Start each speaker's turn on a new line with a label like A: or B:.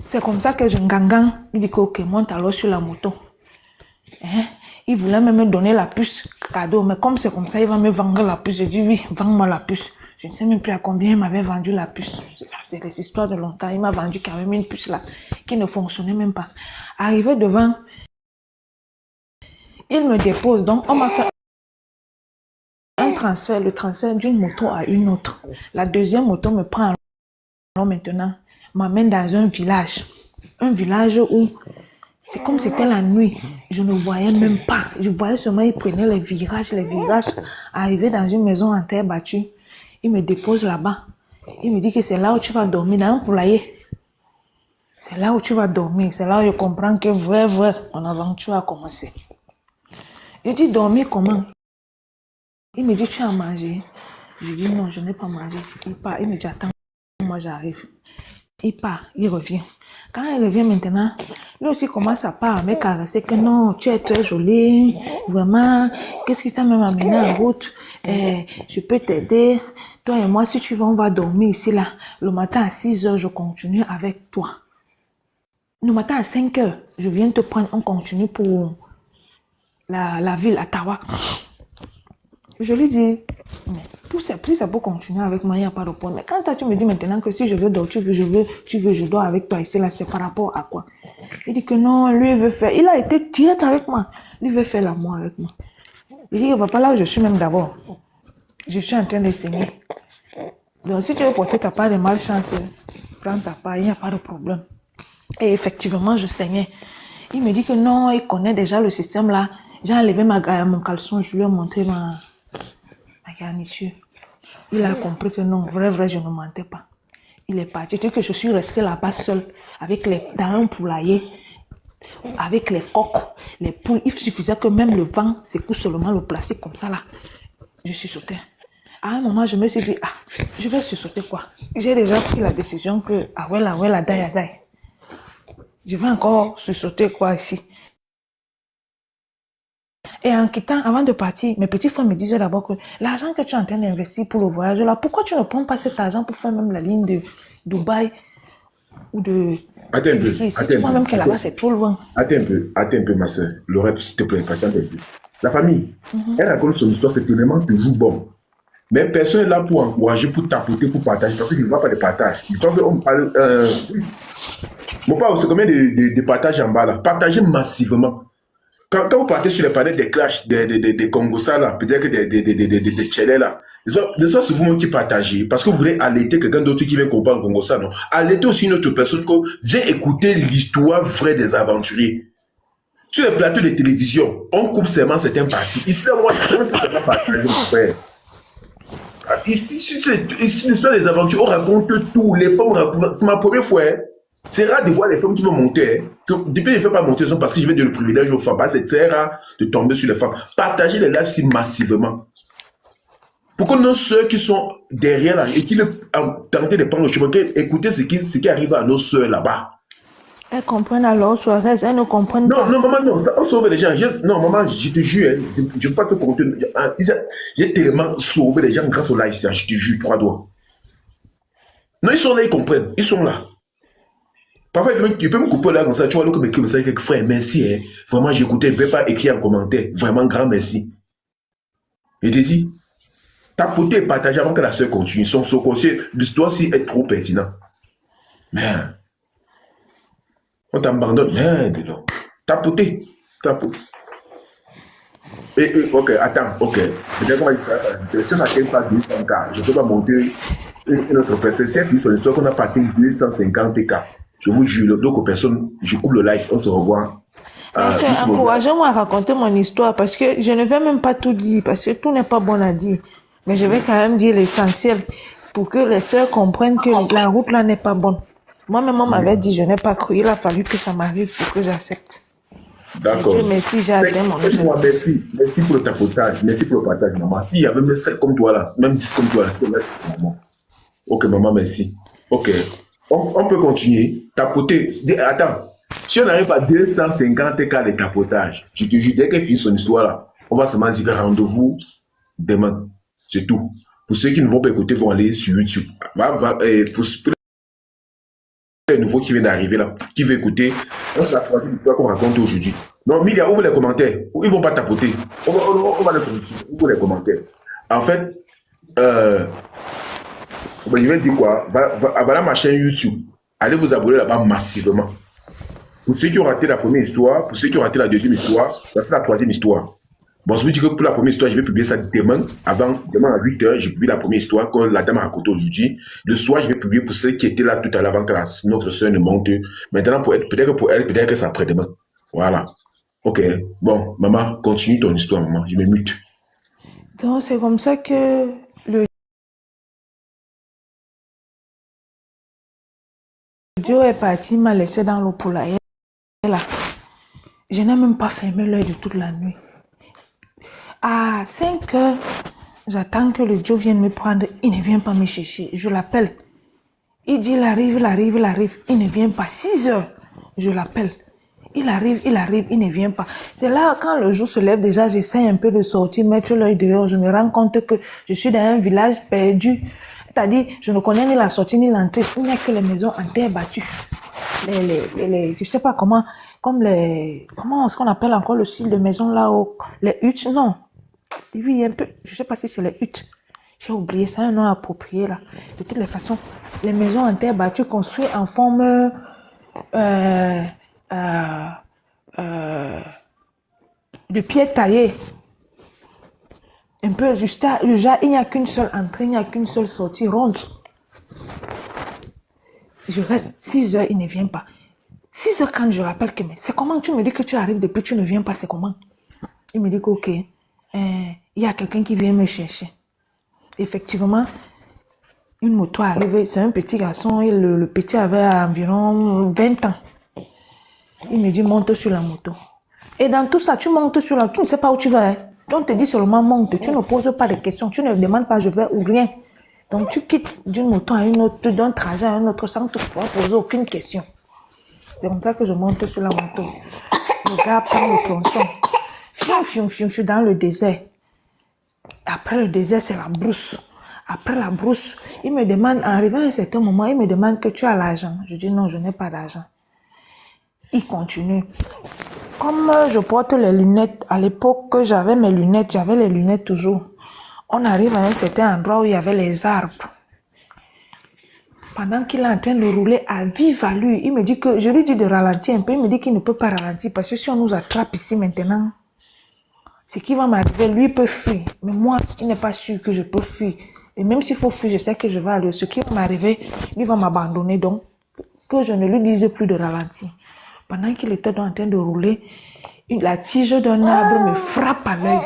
A: C'est comme ça que je gangan. Il dit que ok, monte alors sur la moto. Hein? Il voulait même me donner la puce cadeau, mais comme c'est comme ça, il va me vendre la puce. Je dis oui, vends-moi la puce. Je ne sais même plus à combien il m'avait vendu la puce. C'est des histoires de longtemps. Il m'a vendu quand même une puce là, qui ne fonctionnait même pas. Arrivé devant, il me dépose. Donc, on m'a fait un transfert, le transfert d'une moto à une autre. La deuxième moto me prend alors maintenant, m'amène dans un village. Un village où c'est comme c'était la nuit. Je ne voyais même pas. Je voyais seulement, il prenait les virages. Arrivé dans une maison en terre battue, il me dépose là-bas. Il me dit que c'est là où tu vas dormir, dans un poulailler. C'est là où tu vas dormir. C'est là où je comprends que vrai, mon aventure a commencé. Je dis, dormir comment? Il me dit, tu as mangé? Je dis, non, je n'ai pas mangé. Il part, il me dit, attends, moi j'arrive. Il part, il revient. Quand il revient maintenant, lui aussi commence à part à me caresser que non, tu es très jolie, vraiment, qu'est-ce qui t'a même amené en route? Je peux t'aider. Toi et moi, si tu veux, on va dormir ici, là. Le matin à 6 heures, je continue avec toi. Le matin à 5 heures, je viens te prendre, on continue pour la ville, à Tawa. Je lui dis, mais si ça peut continuer avec moi, il n'y a pas de problème. Mais quand toi, tu me dis maintenant que si je veux dormir, je dors avec toi ici, là, c'est par rapport à quoi? Il dit que non, lui, il veut faire. Il a été direct avec moi. Lui veut faire l'amour avec moi. Il dit que papa, là où je suis même d'abord, je suis en train de saigner. Donc, si tu veux porter ta part de malchance, prends ta part, il n'y a pas de problème. Et effectivement, je saignais. Il me dit que non, il connaît déjà le système là. J'ai enlevé mon caleçon, je lui ai montré ma garniture. Il a compris que non, vrai, je ne mentais pas. Il est parti. Tu sais que je suis restée là-bas seule, dans un poulailler, avec les coqs, les poules. Il suffisait que même le vent secoue seulement le plastique comme ça là. Je suis sautée. À un moment, je me suis dit, je vais sauter quoi? J'ai déjà pris la décision que, la daï. Je vais encore sauter quoi ici? Et en quittant, avant de partir, mes petits frères me disaient d'abord que l'argent que tu es en train d'investir pour le voyage là, pourquoi tu ne prends pas cet argent pour faire même la ligne de Dubaï ou de...
B: Attends un peu.
A: Si tu vois même que là-bas c'est trop loin.
B: Attends un peu, ma soeur. Laurette, s'il te plaît, patiente un peu. La famille, elle raconte son histoire, c'est tellement toujours bon. Mais personne n'est là pour encourager, pour tapoter, pour partager, parce que je ne vois pas de partage. Je pense qu'on parle. Mon père, c'est combien de partage en bas là? Partagez massivement. Quand vous partez sur les panneaux des clashs, des Congosa là, peut-être que des Tchélé là, ne soit c'est vous-même qui partagez, parce que vous voulez allaiter quelqu'un d'autre qui vient comprendre Congosa, non? Allaiter aussi une autre personne qui vient écouter l'histoire vraie des aventuriers. Sur les plateaux de télévision, on coupe seulement certains parties. Ici, moi, je ne peux pas partager, mon frère. Ici, l'histoire des aventures, on raconte tout. Les femmes racontent. C'est ma première fois. Hein. C'est rare de voir les femmes qui vont monter. Hein. Depuis que je ne fais pas monter, c'est parce que je vais donner le privilège aux femmes. C'est très rare de tomber sur les femmes. Partagez les lives si massivement. Pour que nos soeurs qui sont derrière là et qui veulent tenter de prendre le chemin, écoutez ce qui arrive à nos soeurs là-bas.
A: Elles comprennent alors, soirée, elles ne comprennent pas.
B: Non, maman, non, ça, on sauve les gens. Non, maman, je te jure, hein, je ne peux pas te compter. J'ai tellement sauvé les gens grâce au live, je te jure, 3 doigts. Non, ils sont là, ils comprennent. Ils sont là. Parfois, tu peux me couper là comme ça, tu vois, comme écrire ça, quelques frères, merci. Hein. Vraiment, j'écoutais, je ne vais pas écrire en commentaire. Vraiment, grand merci. Et te dis, tapoter et partager avant que la soeur continue. Son conseil, l'histoire-ci est trop pertinente. Merde. On t'abandonne. Merde, non. Tapoter. Ok, attends, ok. Peut-être qu'on va dire ça. Si on n'atteint pas 200K, je ne peux pas monter une autre personne. C'est fini son histoire qu'on n'a pas atteint 250K. Je vous jure, d'autres personnes, je coupe le like, on se revoit.
A: Encouragez-moi à raconter mon histoire parce que je ne vais même pas tout dire, parce que tout n'est pas bon à dire. Mais je vais quand même dire l'essentiel pour que les soeurs comprennent que la route là n'est pas bonne. Moi-même, on m'avait dit, je n'ai pas cru. Il a fallu que ça m'arrive pour que j'accepte.
B: D'accord.
A: Merci, j'ai atteint mon
B: objectif. Merci pour le tapotage. Merci pour le partage, maman. S'il y avait même 7 comme toi là, même 10 comme toi là, c'est maman. Ok, maman, merci. Ok. On peut continuer. Tapoter. Attends. Si on arrive à 250 cas de tapotage, je te jure, dès qu'elle finit son histoire là, on va seulement dire rendez-vous demain. C'est tout. Pour ceux qui ne vont pas écouter, vont aller sur YouTube. Pour nouveau qui vient d'arriver là, qui veut écouter. C'est la troisième histoire qu'on raconte aujourd'hui. Non, Milia, ouvre les commentaires. Ils vont pas tapoter. On va les commencer. Ouvre les commentaires. En fait, je vais dire quoi? Voilà ma chaîne YouTube. Allez vous abonner là-bas massivement. Pour ceux qui ont raté la première histoire, pour ceux qui ont raté la deuxième histoire, c'est la troisième histoire. Bon, je vous dis que pour la première histoire, je vais publier ça demain. Demain à 8h, je publie la première histoire que la dame a racontée aujourd'hui. Le soir, je vais publier pour ceux qui étaient là tout à l'heure avant que notre soeur ne monte. Maintenant, peut-être que pour elle, peut-être que c'est après-demain. Voilà. Ok. Bon, maman, continue ton histoire, maman. Je me mute.
A: Donc, c'est comme ça que le Dieu est parti, m'a laissé dans le poulailler. Là. Je n'ai même pas fermé l'œil de toute la nuit. À 5 heures, j'attends que le Dieu vienne me prendre. Il ne vient pas me chercher. Je l'appelle. Il dit, il arrive. Il ne vient pas. 6 heures, je l'appelle. Il arrive, il ne vient pas. C'est là, quand le jour se lève, déjà, j'essaie un peu de sortir, mettre l'œil dehors. Je me rends compte que je suis dans un village perdu. C'est-à-dire, je ne connais ni la sortie ni l'entrée. Il n'y a que les maisons en terre battue. Je sais pas comment, comme comment est-ce qu'on appelle encore le style de maison là-haut? Les huttes, non. Oui, un peu, je sais pas si c'est les huttes. J'ai oublié, c'est un nom approprié là. De toutes les façons, les maisons en terre battue construites en forme de pierre taillée. Un peu juste, genre, il n'y a qu'une seule entrée, il n'y a qu'une seule sortie ronde. Je reste 6 heures, il ne vient pas. 6 heures quand je rappelle que, mais c'est comment tu me dis que tu arrives depuis, tu ne viens pas, c'est comment? Il me dit que, ok, il y a quelqu'un qui vient me chercher. Effectivement, une moto est arrivée, c'est un petit garçon, et le petit avait environ 20 ans. Il me dit, monte sur la moto. Et dans tout ça, tu montes sur la... Tu ne sais pas où tu vas. Hein? On te dit seulement monte. Tu ne poses pas de questions. Tu ne demandes pas je vais ou rien. Donc tu quittes d'une moto à une autre, d'un trajet à un autre sans te poser aucune question. C'est comme ça que je monte sur la moto. Le gars prend le tronçon. Fium, dans le désert. Après le désert, c'est la brousse. Après la brousse, il me demande, en arrivant à un certain moment, il me demande que tu as l'argent. Je dis non, je n'ai pas d'argent. Il continue. Comme je porte les lunettes, à l'époque que j'avais mes lunettes, j'avais les lunettes toujours. On arrive à un certain endroit où il y avait les arbres. Pendant qu'il est en train de rouler à vive allure, il me dit que, je lui dis de ralentir un peu, il me dit qu'il ne peut pas ralentir parce que si on nous attrape ici maintenant, ce qui va m'arriver, lui peut fuir. Mais moi, il n'est pas sûr que je peux fuir. Et même s'il faut fuir, je sais que je vais aller. Ce qui va m'arriver, lui va m'abandonner donc, que je ne lui dise plus de ralentir. Pendant qu'il était en train de rouler, la tige d'un arbre me frappe à l'œil.